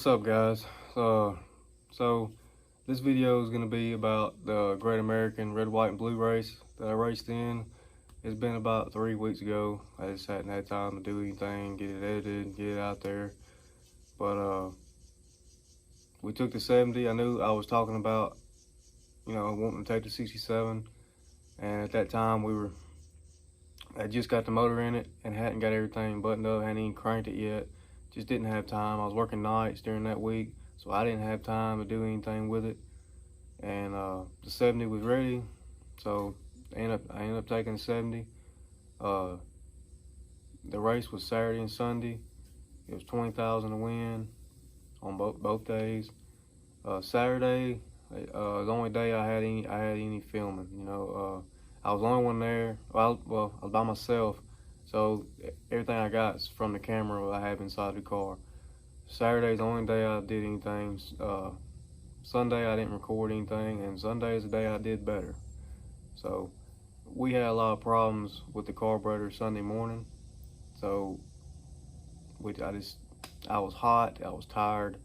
What's up, guys? So this video is going to be about the Great American Red, White, and Blue race that I raced in. It's been about 3 weeks ago. I just hadn't had time to do anything, get it edited, get it out there. But we took the 70. I knew I was talking about, wanting to take the 67. And at that time, I just got the motor in it and hadn't got everything buttoned up, hadn't even cranked it yet. Just didn't have time. I was working nights during that week, so I didn't have time to do anything with it. And the 70 was ready, so I ended up taking the 70. The race was Saturday and Sunday. It was 20,000 to win on both days. Saturday, the only day I had any filming. I was the only one there. Well, I was by myself. So everything I got is from the camera I have inside the car. Saturday's the only day I did anything. Sunday I didn't record anything, and Sunday is the day I did better. So we had a lot of problems with the carburetor Sunday morning. So I was hot, I was tired,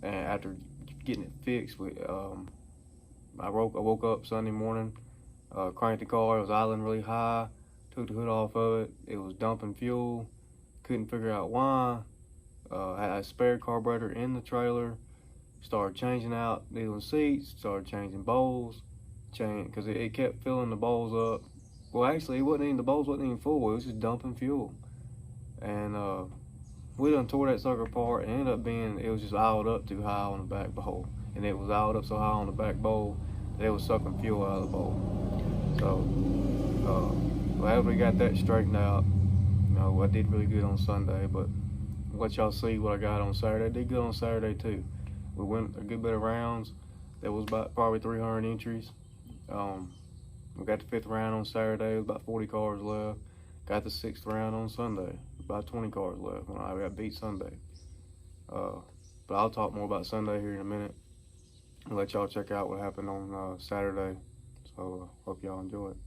and after getting it fixed, I woke up Sunday morning, cranked the car. It was idling really high. Took the hood off of it. It was dumping fuel. Couldn't figure out why. Had a spare carburetor in the trailer. Started changing out needle seats. Started changing bowls. Because it kept filling the bowls up. Well, actually, the bowls wasn't even full. It was just dumping fuel. And we done tore that sucker apart. And it was just oiled up too high on the back bowl. And it was oiled up so high on the back bowl that it was sucking fuel out of the bowl. So, after we got that straightened out, I did really good on Sunday, but let y'all see what I got on Saturday. I did good on Saturday too. We went a good bit of rounds. There was probably 300 entries. We got the 5th round on Saturday. It was about 40 cars left. Got the 6th round on Sunday. About 20 cars left when I got beat Sunday. But I'll talk more about Sunday here in a minute and let y'all check out what happened on Saturday. So hope y'all enjoy it.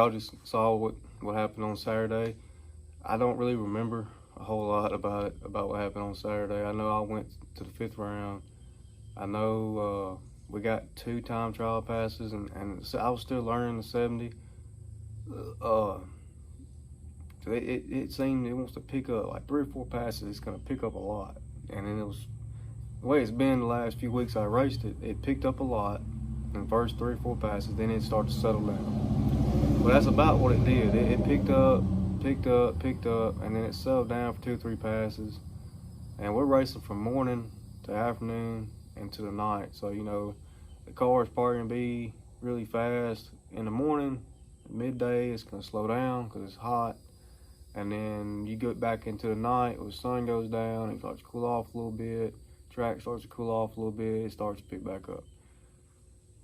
y'all just saw what happened on Saturday. I don't really remember a whole lot about what happened on Saturday. I know I went to the 5th round. I know we got 2 time trial passes, and so I was still learning the 70. It seemed it wants to pick up like 3 or 4 passes. It's gonna pick up a lot, and then it was the way it's been the last few weeks. I raced it. It picked up a lot in the first 3 or 4 passes. Then it started to settle down. But that's about what it did. It picked up, and then it settled down for 2 or 3 passes. And we're racing from morning to afternoon and to the night. So, you know, the car is probably gonna be really fast in the morning. Midday, it's gonna slow down because it's hot. And then you get back into the night, when the sun goes down, it starts to cool off a little bit. Track starts to cool off a little bit. It starts to pick back up.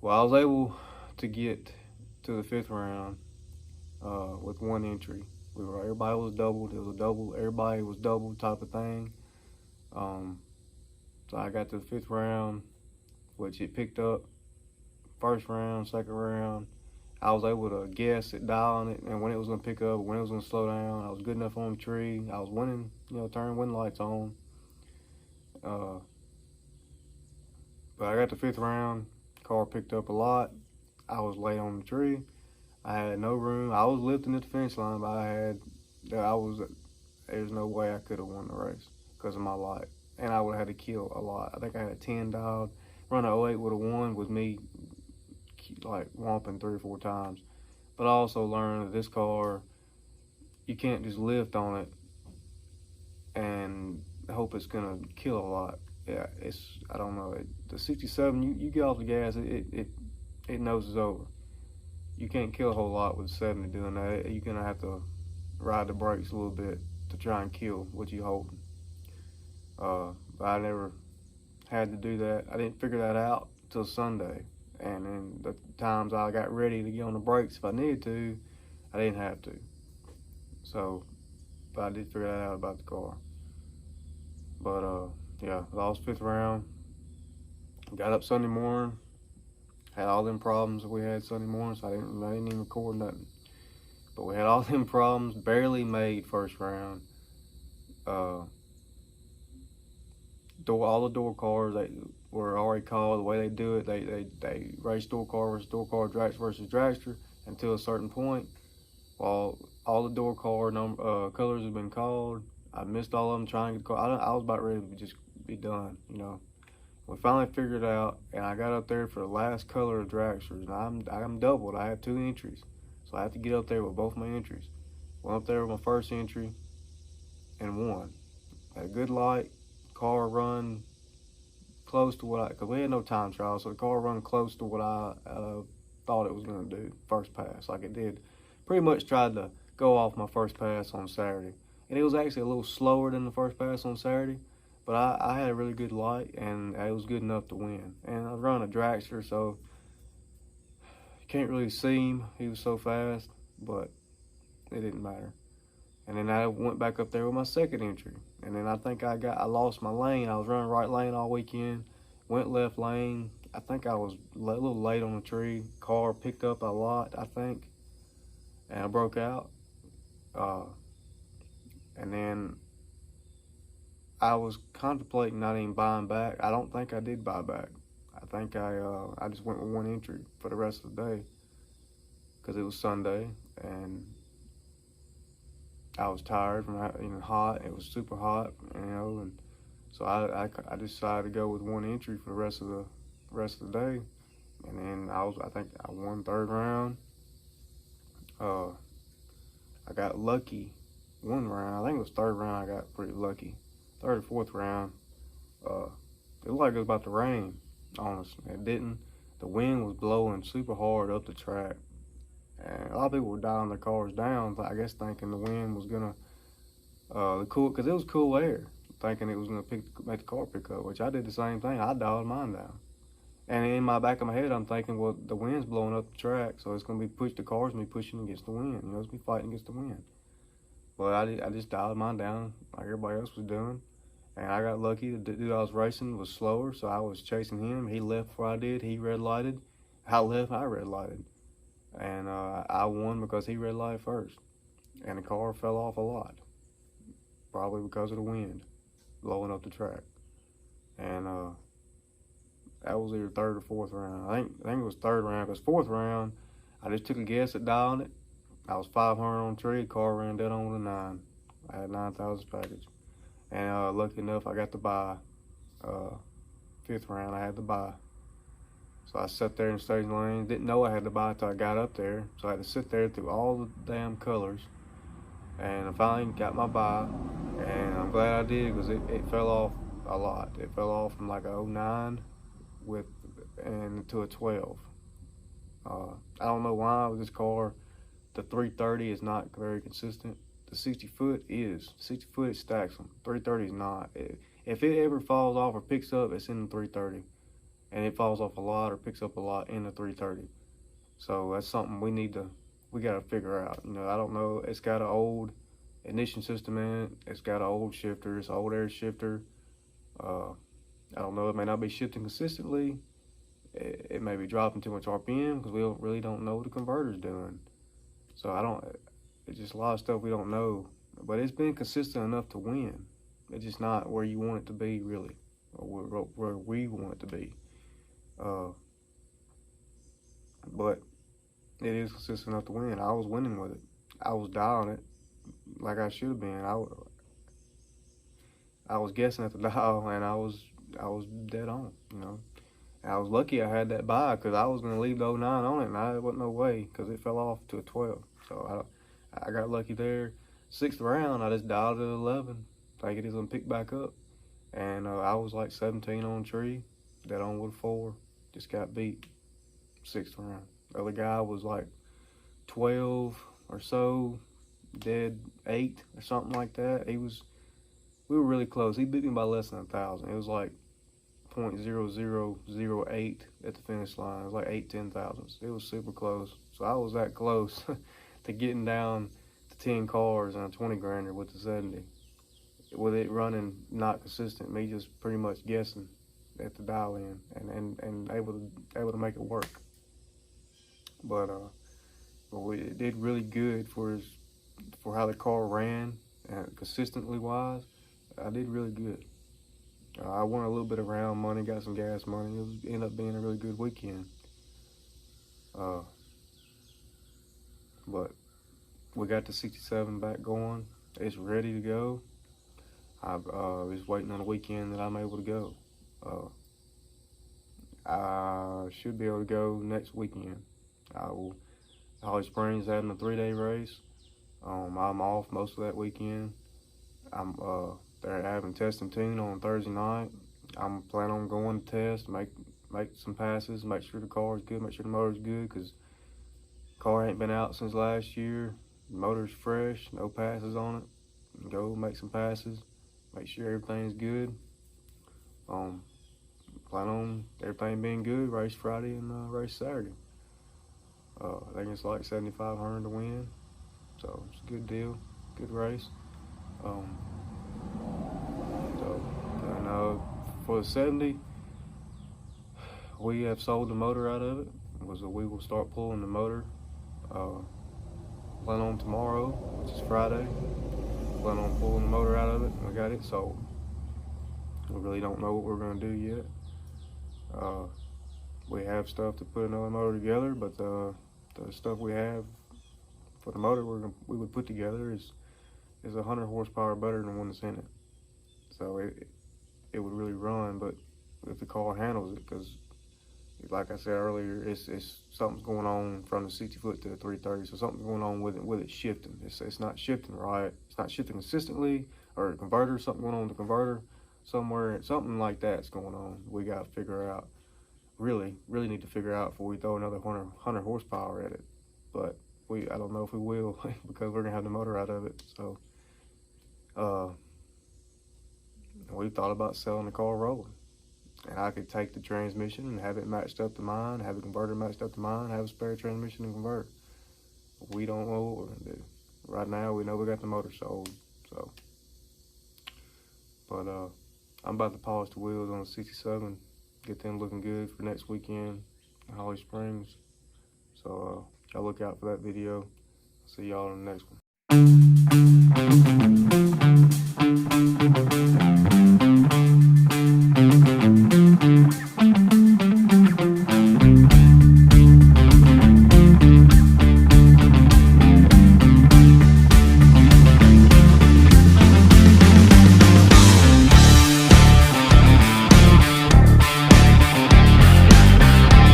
Well, I was able to get to the 5th round with 1 entry. Everybody was doubled. It was a double. Everybody was double type of thing. So I got to the 5th round, which it picked up. 1st round, 2nd round. I was able to guess it, dialing it, and when it was gonna pick up, when it was gonna slow down. I was good enough on the tree. I was winning, you know, turning wind lights on. But I got the 5th round. Car picked up a lot. I was late on the tree. I had no room. I was lifting at the finish line, but there's no way I could have won the race because of my light. And I would have had to kill a lot. I think I had a 10 dialed. Run a 08 would have won with me like whomping 3 or 4 times. But I also learned that this car, you can't just lift on it and hope it's gonna kill a lot. Yeah, I don't know. The 67, you get off the gas, it knows it's over. You can't kill a whole lot with 70 doing that. You're gonna have to ride the brakes a little bit to try and kill what you're holding. But I never had to do that. I didn't figure that out till Sunday. And then the times I got ready to get on the brakes if I needed to, I didn't have to. So, but I did figure that out about the car. But yeah, lost 5th round. Got up Sunday morning, had all them problems that we had Sunday morning, so I didn't even record nothing. But we had all them problems, barely made 1st round. All the door cars, they were already called. The way they do it, they race door car versus door car, dragster versus dragster until a certain point. While all the door car colors have been called, I missed all of them trying to get the car. I was about ready to just be done, you know. We finally figured it out, and I got up there for the last color of dragsters, and I'm doubled. I have 2 entries, so I have to get up there with both my entries. Went up there with my 1st entry and won. Had a good light. Car run close to because we had no time trial, so the car run close to what I thought it was going to do 1st pass, like it did. Pretty much tried to go off my 1st pass on Saturday, and it was actually a little slower than the 1st pass on Saturday, but I had a really good light, and it was good enough to win. And I was running a dragster, so you can't really see him. He was so fast, but it didn't matter. And then I went back up there with my 2nd entry. And then I think I lost my lane. I was running right lane all weekend, went left lane. I think I was a little late on the tree. Car picked up a lot, I think, and I broke out. And then I was contemplating not even buying back. I don't think I did buy back. I think I just went with 1 entry for the rest of the day because it was Sunday and I was tired from hot. It was super hot, you know, and so I decided to go with 1 entry for the rest of the day. And then I think I won 3rd round. I got lucky 1 round. I think it was 3rd round. I got pretty lucky. 3rd or 4th round. It looked like it was about to rain. Honestly, it didn't. The wind was blowing super hard up the track. And a lot of people were dialing their cars down, I guess thinking the wind was gonna because it was cool air, thinking it was gonna make the car pick up, which I did the same thing. I dialed mine down. And in my back of my head, I'm thinking, well, the wind's blowing up the track, so it's gonna be the car's gonna be pushing against the wind. You know, it's gonna be fighting against the wind. But I just dialed mine down like everybody else was doing. And I got lucky. The dude I was racing was slower, so I was chasing him. He left before I did. He red lighted. I left, I red lighted. And I won because he red light first. And the car fell off a lot, probably because of the wind blowing up the track. And that was either third or fourth round. I think it was third round, because fourth round, I just took a guess at dialing it. I was 500 on tree, car ran dead on with a 9. I had 9,000 package. And lucky enough, I got to buy. Fifth round, I had to buy. So I sat there in staging lane. Didn't know I had to buy until I got up there. So I had to sit there through all the damn colors. And I finally got my buy. And I'm glad I did, because it fell off a lot. It fell off from like a 09 and to a 12. I don't know why with this car. The 330 is not very consistent. The 60 foot is. 60 foot it stacks them. 330 is not. If it ever falls off or picks up, it's in the 330. And it falls off a lot or picks up a lot in the 330. So that's something we gotta figure out. You know, I don't know. It's got an old ignition system in it. It's got an old shifter. It's an old air shifter. I don't know. It may not be shifting consistently. It may be dropping too much RPM, because we really don't know what the converter's doing. So it's just a lot of stuff we don't know. But it's been consistent enough to win. It's just not where you want it to be, really, or where we want it to be. But it is consistent enough to win. I was winning with it. I was dialing it like I should have been. I was guessing at the dial, and I was dead on, you know. And I was lucky I had that buy, because I was going to leave the 09 on it, and there wasn't no way, because it fell off to a 12. So I got lucky there. Sixth round, I just dialed it at 11. Think it is going to pick back up. And I was like 17 on tree, dead on with a 4. Just got beat. Sixth round. The other guy was like 12 or so, dead 8 or something like that. We were really close. He beat me by less than 1,000. It was like 0.0008 at the finish line. It was like 10 thousandths. It was super close. So I was that close to getting down to 10 cars and a 20 grander with the 70. With it running not consistent, me just pretty much guessing at the dial in and able to make it work. But it did really good for how the car ran, and consistently wise. I did really good. I won a little bit of round money, got some gas money. It ended up being a really good weekend. But we got the 67 back going. It's ready to go. I was waiting on the weekend that I'm able to go. I should be able to go next weekend. Holly Springs having a 3-day race. I'm off most of that weekend. They're having test and tune on Thursday night. I'm planning on going to test, make some passes, make sure the car is good, make sure the motor's good, because the car ain't been out since last year. The motor's fresh, no passes on it. Go make some passes, make sure everything's good. Plan on everything being good, race Friday and race Saturday. I think it's like 7,500 to win, so it's a good deal, good race. For the 70, we have sold the motor out of it. We will start pulling the motor. Plan on tomorrow, which is Friday. Plan on pulling the motor out of it. We got it sold. We really don't know what we're going to do yet. We have stuff to put another motor together, but the stuff we have for the motor we would put together is 100 horsepower better than the one that's in it. So it would really run, but if the car handles it, because like I said earlier, it's something's going on from the 60 foot to the 330, so something's going on with it shifting. It's not shifting right. It's not shifting consistently, or the converter, something going on with the converter somewhere, something like that's going on. We got to figure out, really need to figure out before we throw another 100 horsepower at it. But I don't know if we will, because we're gonna have the motor out of it. So we thought about selling the car rolling, and I could take the transmission and have it matched up to mine, have the converter matched up to mine, have a spare transmission and converter. We don't know what we're gonna do. Right now, we know we got the motor sold. So, but I'm about to polish the wheels on the 67, get them looking good for next weekend in Holly Springs, So y'all look out for that video. See y'all in the next one.